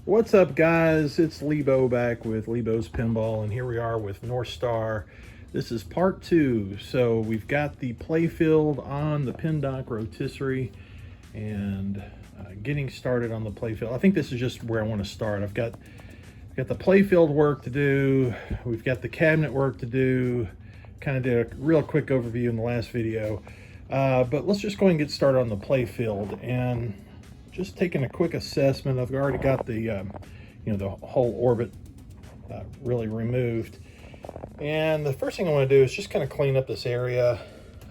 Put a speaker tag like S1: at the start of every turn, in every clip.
S1: What's up, guys? It's Lebo back with Lebo's Pinball, and here we are with North Star. This is part two. So we've got the playfield on the pin dock rotisserie and getting started on the playfield. I think this is just where I want to start. I've got the playfield work to do. We've got the cabinet work to do. Kind of did a real quick overview in the last video. But let's just go ahead and get started on the playfield and just taking a quick assessment. I've already got the the whole orbit really removed, and the first thing I want to do is just kind of clean up this area,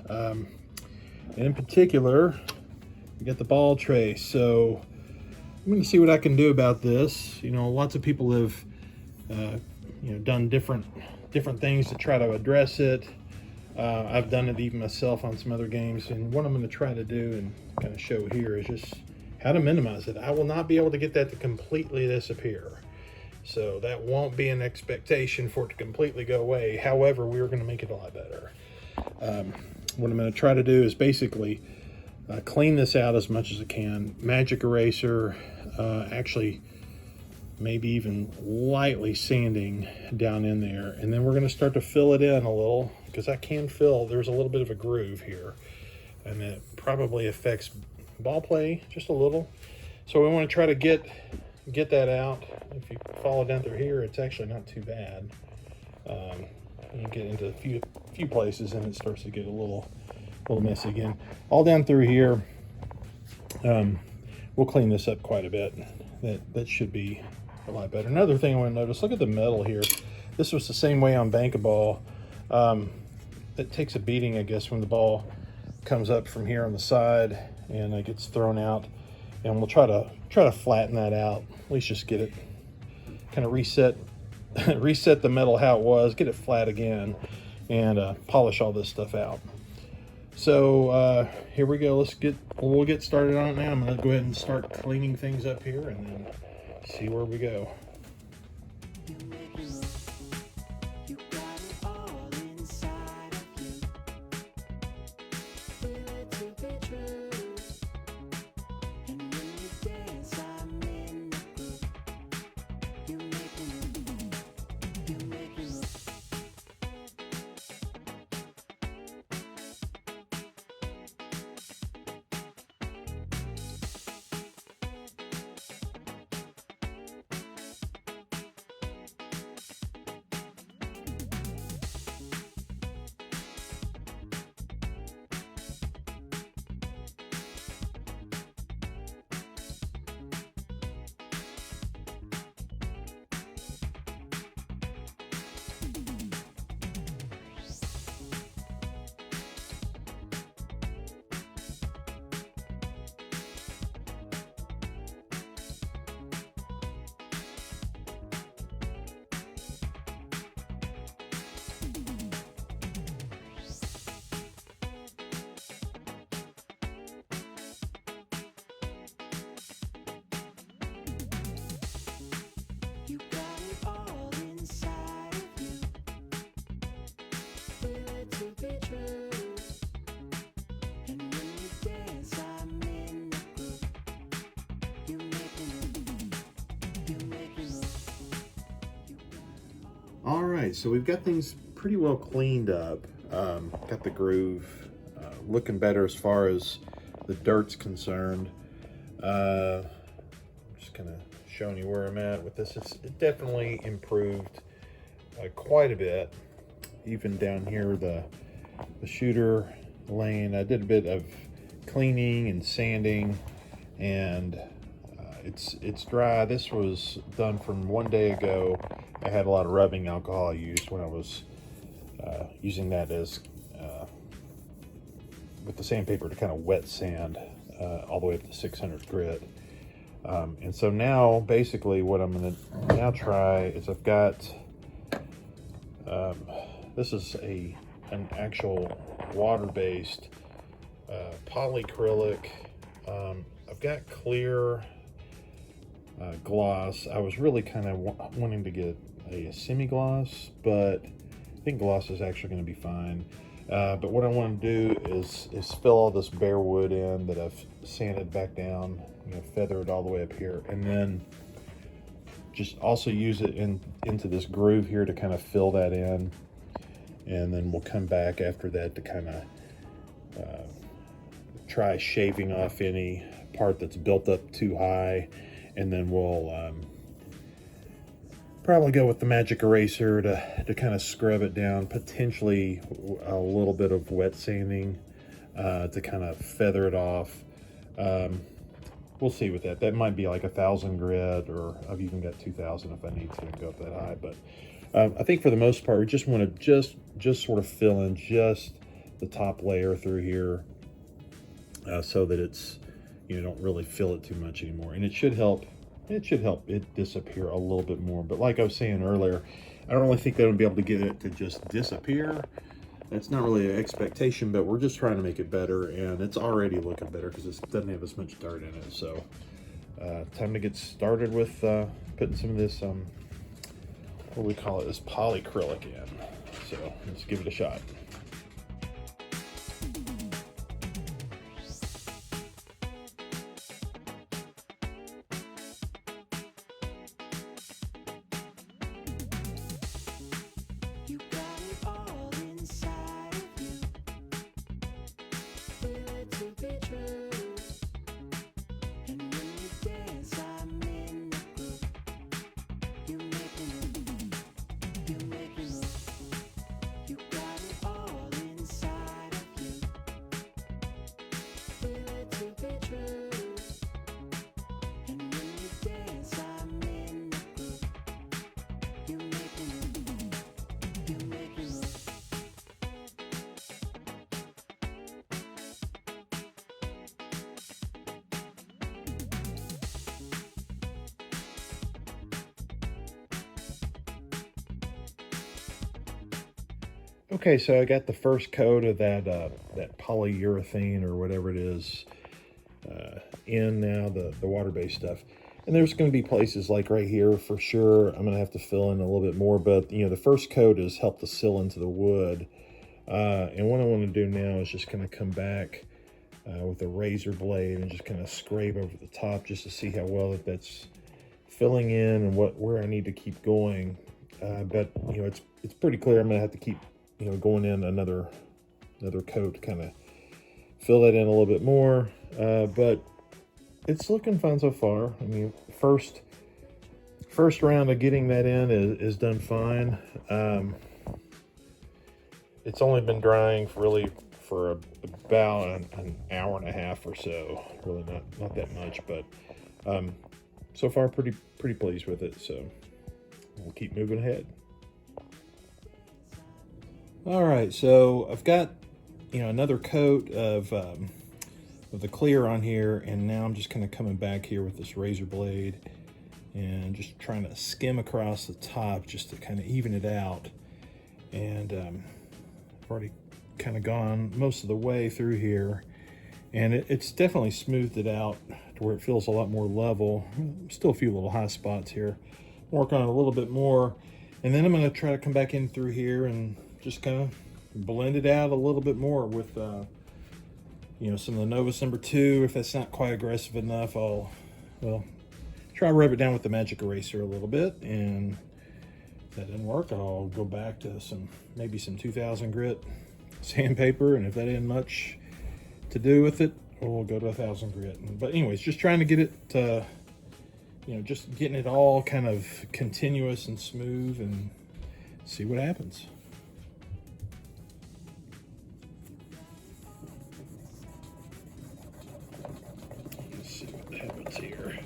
S1: and in particular we get the ball tray. So I'm going to see what I can do about this. Lots of people have done different things to try to address it. I've done it even myself on some other games, and what I'm going to try to do and kind of show here is just how to minimize it. I will not be able to get that to completely disappear, so that won't be an expectation for it to completely go away. However, we're going to make it a lot better. What I'm going to try to do is basically clean this out as much as I can. Magic eraser, actually maybe even lightly sanding down in there, and then we're going to start to fill it in a little, because I can feel there's a little bit of a groove here, and it probably affects ball play just a little. So we want to try to get that out. If you follow down through here, it's actually not too bad. You get into a few places and it starts to get a little messy again. All down through here, we'll clean this up quite a bit. That should be a lot better. Another thing I want to notice, look at the metal here. This was the same way on Bankable. It takes a beating, I guess, when the ball comes up from here on the side and it gets thrown out, and we'll try to flatten that out, at least just get it kind of reset the metal how it was, get it flat again, and polish all this stuff out. So here we go. We'll get started on it now. I'm going to go ahead and start cleaning things up here and then see where we go. All right, so we've got things pretty well cleaned up. Got the groove looking better as far as the dirt's concerned. Just kind of showing you where I'm at with this. It definitely improved quite a bit. Even down here, the shooter lane, I did a bit of cleaning and sanding, and it's dry. This was done from one day ago. I had a lot of rubbing alcohol I used when I was using that as with the sandpaper to kind of wet sand all the way up to 600 grit. And so now basically what I'm going to now try is I've got this is an actual water-based polyacrylic. I've got clear gloss. I was really kind of wanting to get a semi-gloss, but I think gloss is actually going to be fine. But what I want to do is fill all this bare wood in that I've sanded back down, feather it all the way up here, and then just also use it into this groove here to kind of fill that in. And then we'll come back after that to kind of try shaving off any part that's built up too high. And then we'll probably go with the magic eraser to kind of scrub it down, potentially a little bit of wet sanding to kind of feather it off. We'll see with that. That might be like 1,000 grit, or I've even got 2,000 if I need to go up that high. But I think for the most part, we just want to just sort of fill in just the top layer through here so that it's, you don't really fill it too much anymore. And it should help it disappear a little bit more. But like I was saying earlier, I don't really think that I'll be able to get it to just disappear. That's not really an expectation, but we're just trying to make it better, and it's already looking better because it doesn't have as much dirt in it. So time to get started with putting some of this, what do we call it, this polyacrylic in. So let's give it a shot. Okay, so I got the first coat of that polyurethane or whatever it is in now, the water-based stuff. And there's going to be places like right here for sure I'm going to have to fill in a little bit more, but the first coat has helped to seal into the wood. And what I want to do now is just kind of come back with a razor blade and just kind of scrape over the top just to see how well that's filling in and where I need to keep going. But it's pretty clear I'm going to have to keep going in another coat to kind of fill that in a little bit more. But it's looking fine so far. I mean, first round of getting that in is done fine. It's only been drying for about an hour and a half or so. Really not that much, but so far pretty pleased with it. So we'll keep moving ahead. All right, so I've got another coat of the clear on here, and now I'm just kind of coming back here with this razor blade and just trying to skim across the top just to kind of even it out. And I've already kind of gone most of the way through here, and it's definitely smoothed it out to where it feels a lot more level. Still a few little high spots here. Work on it a little bit more, and then I'm going to try to come back in through here and just kind of blend it out a little bit more with some of the Novus number 2. If that's not quite aggressive enough, I'll try to rub it down with the magic eraser a little bit, and if that didn't work, I'll go back to maybe some 2,000 grit sandpaper, and if that ain't much to do with it, we'll go to 1,000 grit. But anyways, just trying to get it just getting it all kind of continuous and smooth, and see what happens. Here.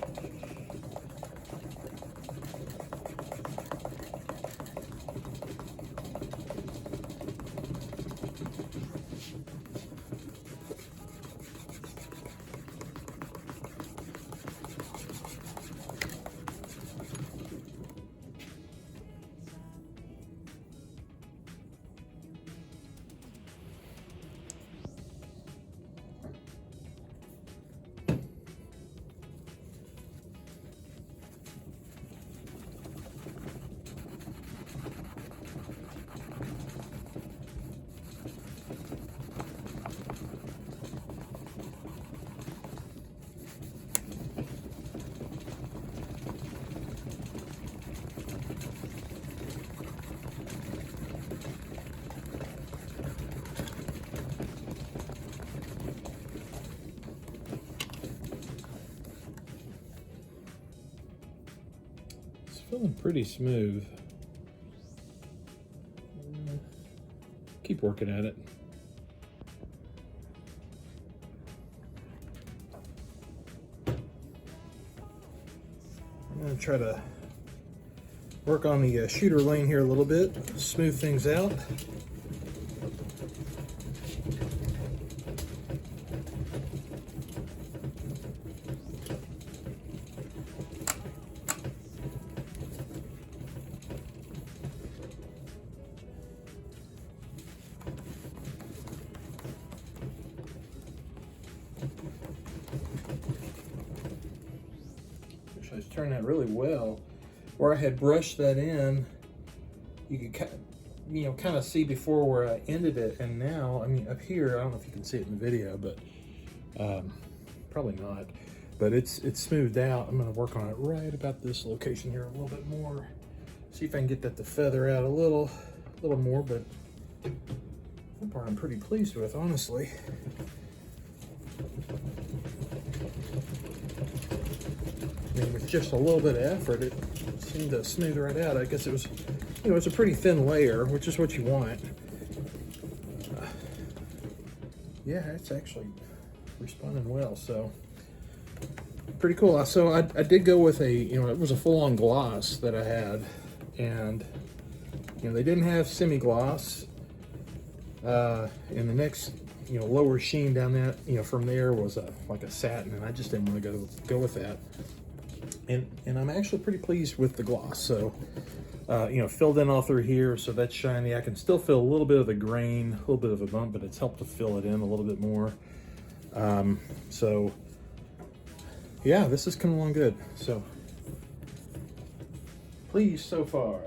S1: feeling pretty smooth. Keep working at it. I'm going to try to work on the shooter lane here a little bit, smooth things out. I was turning that really well. Where I had brushed that in, you could kind of see before where I ended it, and now, I mean, up here, I don't know if you can see it in the video, but probably not. But it's smoothed out. I'm going to work on it right about this location here a little bit more. See if I can get that to feather out a little more. But that part I'm pretty pleased with, honestly. I mean, with just a little bit of effort, it seemed to smooth right out. I guess it was, it's a pretty thin layer, which is what you want. Yeah, it's actually responding well, so pretty cool. So I did go with it was a full-on gloss that I had, and they didn't have semi-gloss. And the next lower sheen down that from there was like a satin, and I just didn't want to go with that. And I'm actually pretty pleased with the gloss. So, filled in all through here, so that's shiny. I can still feel a little bit of the grain, a little bit of a bump, but it's helped to fill it in a little bit more. So, yeah, this is coming along good. So, pleased so far.